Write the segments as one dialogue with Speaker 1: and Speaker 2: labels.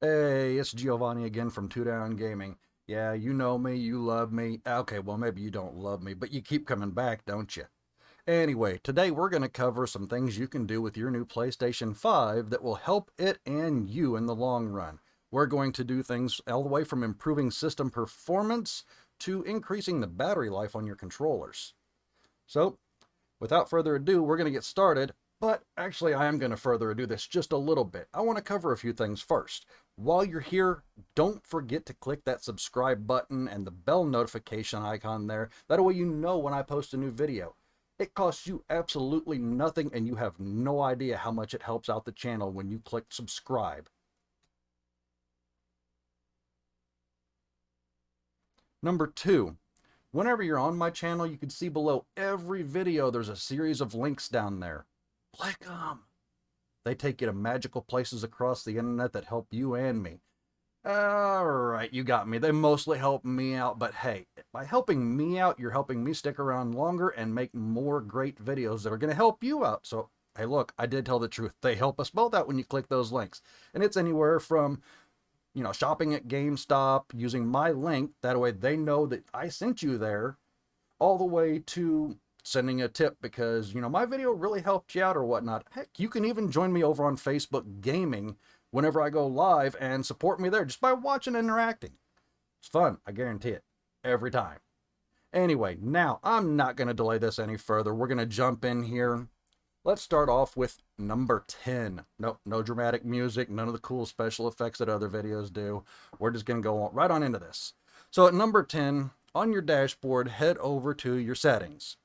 Speaker 1: Hey, it's Giovanni again from Two Down Gaming. Yeah, you know me, you love me. Okay, well, maybe you don't love me, but you keep coming back, don't you? Anyway, today we're going to cover some things you can do with your new PlayStation 5 that will help it and you in the long run. We're going to do things all the way from improving system performance to increasing the battery life on your controllers. So, without further ado, we're going to get started. But actually, I am going to further ado this just a little bit. I want to cover a few things first. While you're here, don't forget to click that subscribe button and the bell notification icon there. That way you know when I post a new video. It costs you absolutely nothing and you have no idea how much it helps out the channel when you click subscribe. Number 2. Whenever you're on my channel, you can see below every video there's a series of links down there. Click them. They take you to magical places across the internet that help you and me. Alright, you got me. They mostly help me out, but hey, by helping me out, you're helping me stick around longer and make more great videos that are going to help you out. So, hey look, I did tell the truth. They help us both out when you click those links. And it's anywhere from, shopping at GameStop, using my link, that way they know that I sent you there, all the way to sending a tip because, my video really helped you out or whatnot. Heck, you can even join me over on Facebook Gaming whenever I go live and support me there just by watching and interacting. It's fun, I guarantee it, every time. Anyway, now I'm not going to delay this any further. We're going to jump in here. Let's start off with number 10. Nope, no dramatic music, none of the cool special effects that other videos do. We're just going to go right on into this. So at number 10, on your dashboard, head over to your settings.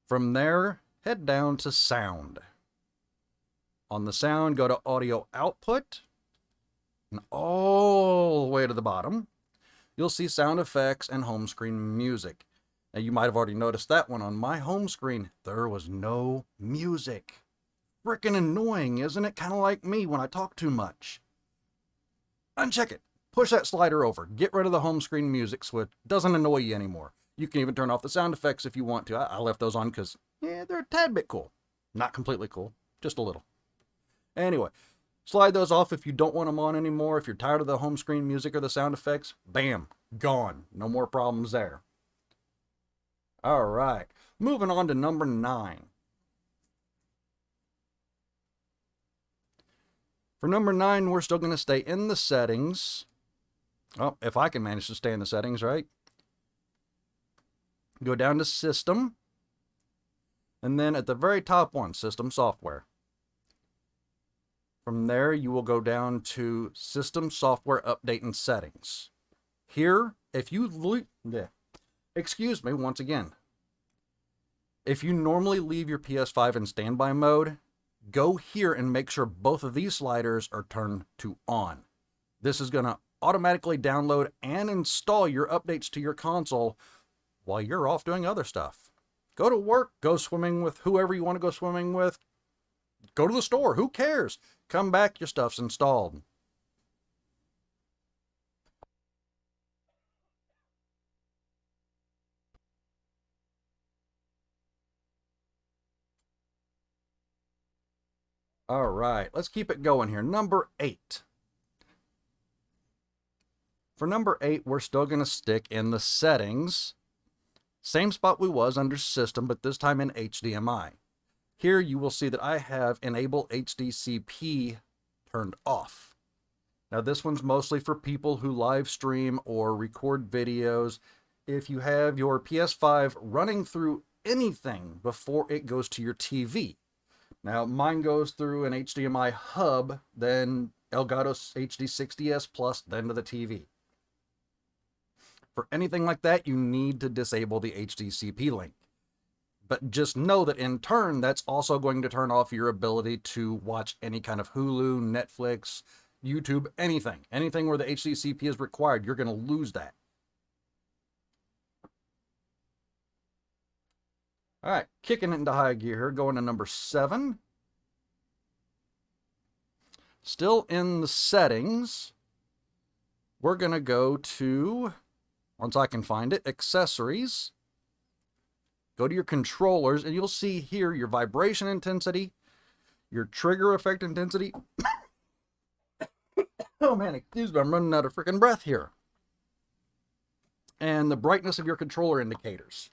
Speaker 1: From there, head down to sound. On the sound, go to audio output, and all the way to the bottom, you'll see sound effects and home screen music. Now, you might have already noticed that one. On my home screen, there was no music. Frickin' annoying, isn't it? Kind of like me when I talk too much. Uncheck it. Push that slider over. Get rid of the home screen music switch. Doesn't annoy you anymore. You can even turn off the sound effects if you want to. I left those on because, they're a tad bit cool. Not completely cool, just a little. Anyway, slide those off if you don't want them on anymore. If you're tired of the home screen music or the sound effects, bam, gone. No more problems there. All right, moving on to number 9. For number 9, we're still going to stay in the settings. Oh, if I can manage to stay in the settings, right? Go down to System, and then at the very top one, System Software. From there, you will go down to System Software Update and Settings. Here, if you excuse me once again. If you normally leave your PS5 in standby mode, go here and make sure both of these sliders are turned to on. This is going to automatically download and install your updates to your console while you're off doing other stuff. Go to work, go swimming with whoever you want to go swimming with. Go to the store, who cares? Come back, your stuff's installed. All right, let's keep it going here. Number 8. For number 8, we're still going to stick in the settings. Same spot we was under System, but this time in HDMI. Here you will see that I have Enable HDCP turned off. Now this one's mostly for people who live stream or record videos. If you have your PS5 running through anything before it goes to your TV. Now mine goes through an HDMI hub, then Elgato's HD60S Plus, then to the TV. For anything like that, you need to disable the HDCP link. But just know that in turn, that's also going to turn off your ability to watch any kind of Hulu, Netflix, YouTube, anything. Anything where the HDCP is required, you're going to lose that. All right, kicking it into high gear here, going to number 7. Still in the settings, we're going to go to, once I can find it, accessories. Go to your controllers, and you'll see here your vibration intensity, your trigger effect intensity, Oh man, excuse me, I'm running out of freaking breath here. And the brightness of your controller indicators.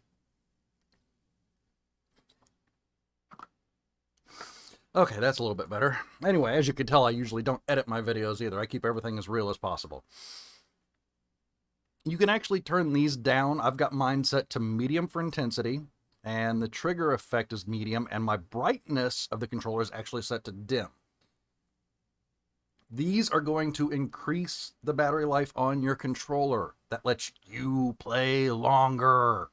Speaker 1: Okay, that's a little bit better. Anyway, as you can tell, I usually don't edit my videos either. I keep everything as real as possible. You can actually turn these down. I've got mine set to medium for intensity, and the trigger effect is medium, and my brightness of the controller is actually set to dim. These are going to increase the battery life on your controller. That lets you play longer.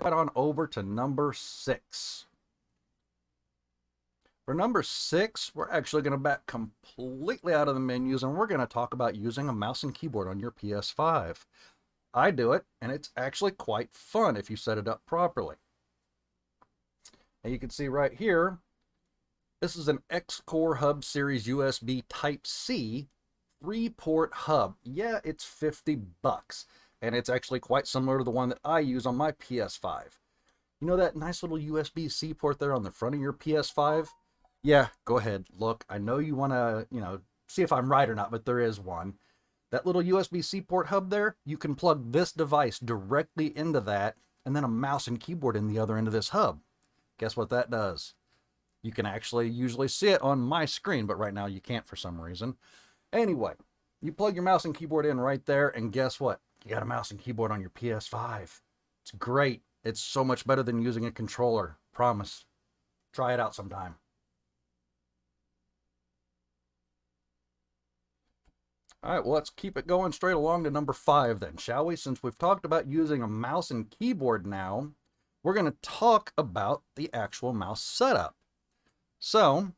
Speaker 1: Right on over to number 6. For number 6, we're actually going to back completely out of the menus, and we're going to talk about using a mouse and keyboard on your PS5. I do it, and it's actually quite fun if you set it up properly. And you can see right here, this is an X-Core Hub Series USB Type-C 3-port hub. Yeah, it's $50, and it's actually quite similar to the one that I use on my PS5. You know that nice little USB-C port there on the front of your PS5? Yeah, go ahead, look. I know you want to, see if I'm right or not, but there is one. That little USB-C port hub there, you can plug this device directly into that, and then a mouse and keyboard in the other end of this hub. Guess what that does? You can actually usually see it on my screen, but right now you can't for some reason. Anyway, you plug your mouse and keyboard in right there, and guess what? You got a mouse and keyboard on your PS5. It's great. It's so much better than using a controller. Promise. Try it out sometime. All right, well, let's keep it going straight along to number 5 then, shall we? Since we've talked about using a mouse and keyboard now, we're going to talk about the actual mouse setup. So,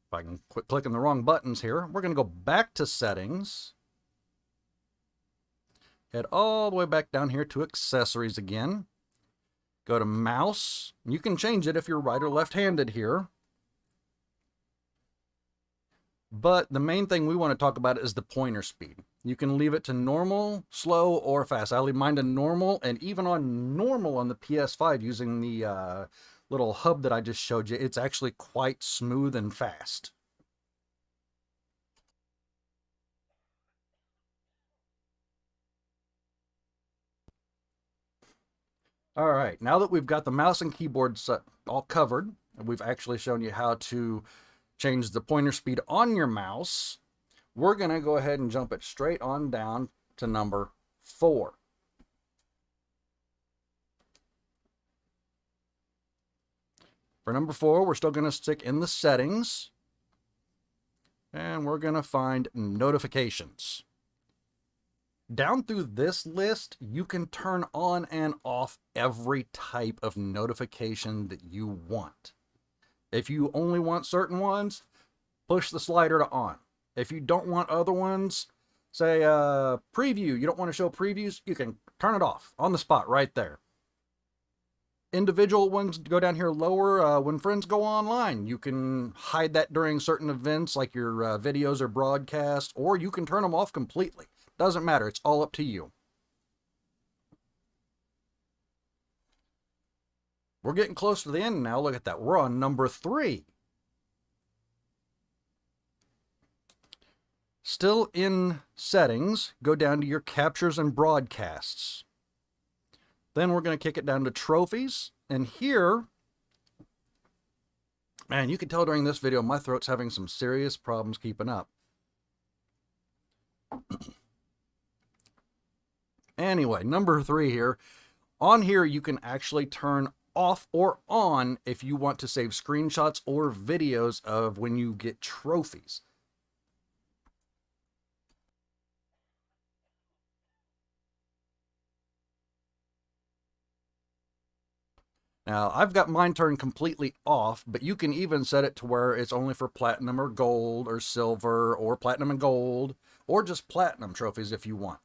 Speaker 1: if I can quit clicking the wrong buttons here, we're going to go back to settings. Head all the way back down here to accessories again. Go to mouse. You can change it if you're right or left-handed here. But the main thing we want to talk about is the pointer speed. You can leave it to normal, slow, or fast. I leave mine to normal, and even on normal on the PS5 using the little hub that I just showed you, it's actually quite smooth and fast. All right, now that we've got the mouse and keyboard set all covered, and we've actually shown you how to change the pointer speed on your mouse, we're going to go ahead and jump it straight on down to number 4. For number 4, we're still going to stick in the settings, and we're going to find notifications. Down through this list, you can turn on and off every type of notification that you want. If you only want certain ones, push the slider to on. If you don't want other ones, say preview, you don't want to show previews, you can turn it off on the spot right there. Individual ones go down here lower. When friends go online, you can hide that during certain events like your videos or broadcasts, or you can turn them off completely. Doesn't matter. It's all up to you. We're getting close to the end now. Look at that. We're on number 3. Still in settings, go down to your captures and broadcasts. Then we're going to kick it down to trophies. And here, man, you can tell during this video, my throat's having some serious problems keeping up. Anyway, number 3 here. On here, you can actually turn off or on if you want to save screenshots or videos of when you get trophies. Now, I've got mine turned completely off, but you can even set it to where it's only for platinum or gold or silver or platinum and gold or just platinum trophies if you want.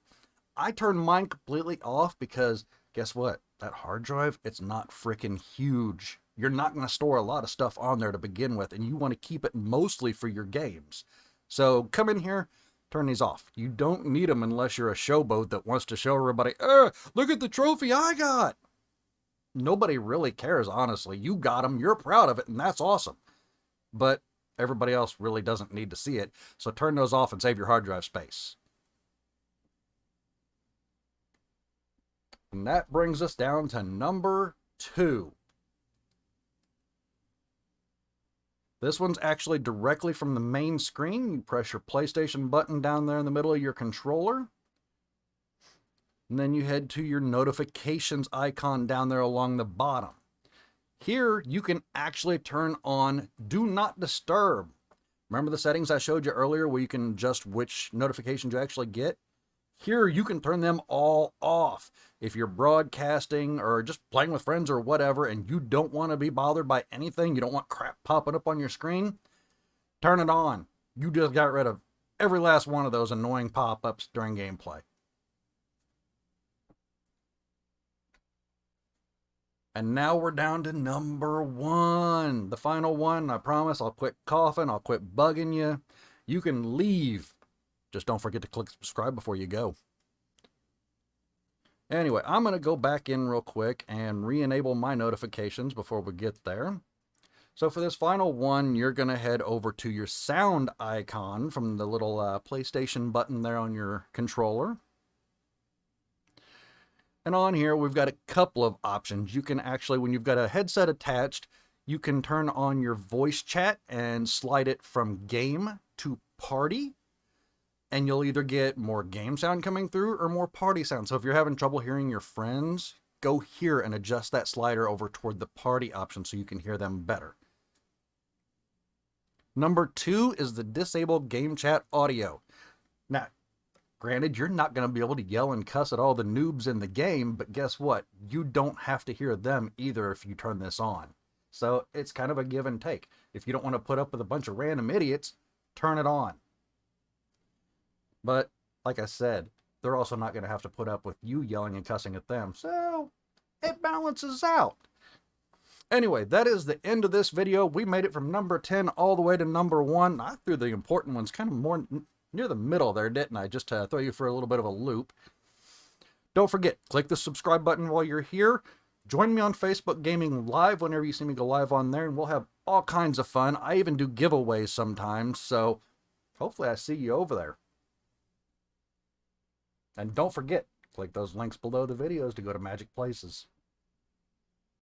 Speaker 1: I turned mine completely off because guess what? That hard drive, it's not freaking huge. You're not going to store a lot of stuff on there to begin with, and you want to keep it mostly for your games. So come in here, turn these off. You don't need them unless you're a showboat that wants to show everybody, look at the trophy I got. Nobody really cares, honestly. You got them, you're proud of it, and that's awesome. But everybody else really doesn't need to see it, so turn those off and save your hard drive space. And that brings us down to number 2. This one's actually directly from the main screen. You press your PlayStation button down there in the middle of your controller. And then you head to your notifications icon down there along the bottom. Here, you can actually turn on Do Not Disturb. Remember the settings I showed you earlier where you can adjust which notifications you actually get? Here, you can turn them all off. If you're broadcasting or just playing with friends or whatever, and you don't want to be bothered by anything, you don't want crap popping up on your screen, turn it on. You just got rid of every last one of those annoying pop-ups during gameplay. And now we're down to number 1. The final one. I promise I'll quit coughing. I'll quit bugging you. You can leave. Just don't forget to click subscribe before you go. Anyway, I'm going to go back in real quick and re-enable my notifications before we get there. So for this final one, you're going to head over to your sound icon from the little PlayStation button there on your controller. And on here, we've got a couple of options. You can actually, when you've got a headset attached, you can turn on your voice chat and slide it from game to party. And you'll either get more game sound coming through or more party sound. So if you're having trouble hearing your friends, go here and adjust that slider over toward the party option so you can hear them better. Number 2 is the disable game chat audio. Now, granted, you're not going to be able to yell and cuss at all the noobs in the game, but guess what? You don't have to hear them either if you turn this on. So it's kind of a give and take. If you don't want to put up with a bunch of random idiots, turn it on. But, like I said, they're also not going to have to put up with you yelling and cussing at them. So, it balances out. Anyway, that is the end of this video. We made it from number 10 all the way to number 1. I threw the important ones kind of more near the middle there, didn't I? Just to throw you for a little bit of a loop. Don't forget, click the subscribe button while you're here. Join me on Facebook Gaming Live whenever you see me go live on there, and we'll have all kinds of fun. I even do giveaways sometimes, so hopefully I see you over there. And don't forget, click those links below the videos to go to magic places.